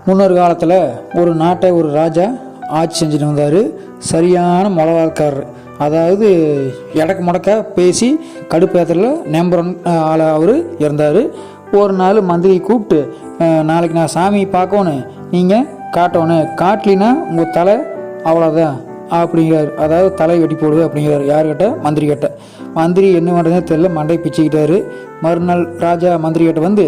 முன்னொரு காலத்தில் ஒரு நாட்டை ஒரு ராஜா ஆட்சி செஞ்சுட்டு வந்தார். சரியான மிளகாக்காரர். அதாவது எடக்கு முடக்க பேசி கடுப்பேற்றல நம்பர் 1 ஆளை அவர் இருந்தார். ஒரு நாள் மந்திரி கூப்பிட்டு, நாளைக்கு நான் சாமி பார்க்கணும், நீங்கள் காட்டணும், காட்டலினா உங்கள் தலை அவ்வளோதான் அப்படிங்கிறார். அதாவது தலை வெட்டி போடுது அப்படிங்கிறார். யார்கிட்ட? மந்திரி கிட்ட. மந்திரி என்ன பண்ணுறதுன்னு தெரியல, மண்டை பிச்சுக்கிட்டாரு. மறுநாள் ராஜா மந்திரி கிட்ட வந்து,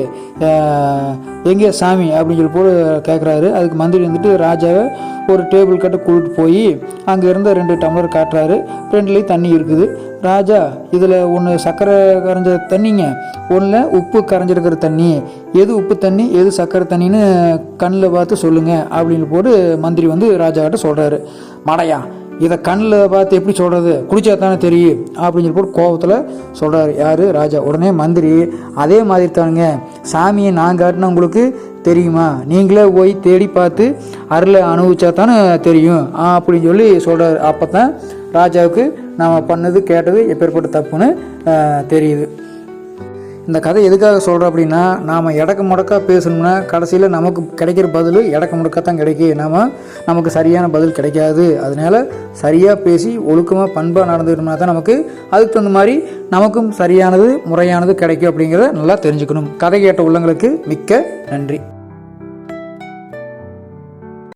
எங்கே சாமி அப்படின்னு சொல்லி போட்டு கேட்குறாரு. அதுக்கு மந்திரி வந்துட்டு ராஜாவை ஒரு டேபிள் கட்ட கூப்பிட்டு போய் அங்கே இருந்த 2 டம்ளர் காட்டுறாரு. 2லேயும் தண்ணி இருக்குது. ராஜா, இதில் ஒன்று சர்க்கரை கரைஞ்ச தண்ணிங்க, ஒன்றில் உப்பு கரைஞ்சிருக்கிற தண்ணி, எது உப்பு தண்ணி எது சர்க்கரை தண்ணின்னு கண்ணில் பார்த்து சொல்லுங்கள் அப்படின்னு போட்டு மந்திரி வந்து ராஜா கிட்ட சொல்கிறாரு. மடையா, இதை கண்ணில் பார்த்து எப்படி சொல்கிறது, குடிச்சா தானே தெரியும் அப்படின்னு சொல்லி போட்டு கோபத்தில் சொல்கிறாரு. யார்? ராஜா. உடனே மந்திரி, அதே மாதிரி தானுங்க சாமியை நான் காட்டினா உங்களுக்கு தெரியுமா, நீங்களே போய் தேடி பார்த்து அருளை அனுபவிச்சா தானே தெரியும் அப்படின்னு சொல்லி சொல்கிறாரு. அப்போ தான் ராஜாவுக்கு நாம் பண்ணது கேட்டது எப்பேற்பட்ட தப்புன்னு தெரியுது. இந்த கதை எதுக்காக சொல்கிறோம் அப்படின்னா, நாம் எடக்கு முடக்கா பேசணும்னா கடைசியில் நமக்கு கிடைக்கிற பதில் எடக்கு முடக்கா தான் கிடைக்கும். நமக்கு சரியான பதில் கிடைக்காது. அதனால் சரியாக பேசி ஒழுக்கமாக பண்பாக நடந்துக்கிட்டோம்னா தான் நமக்கு அதுக்கு தகுந்த மாதிரி நமக்கும் சரியானது முறையானது கிடைக்கும் அப்படிங்கிறத நல்லா தெரிஞ்சுக்கணும். கதை கேட்ட உள்ளங்களுக்கு மிக்க நன்றி.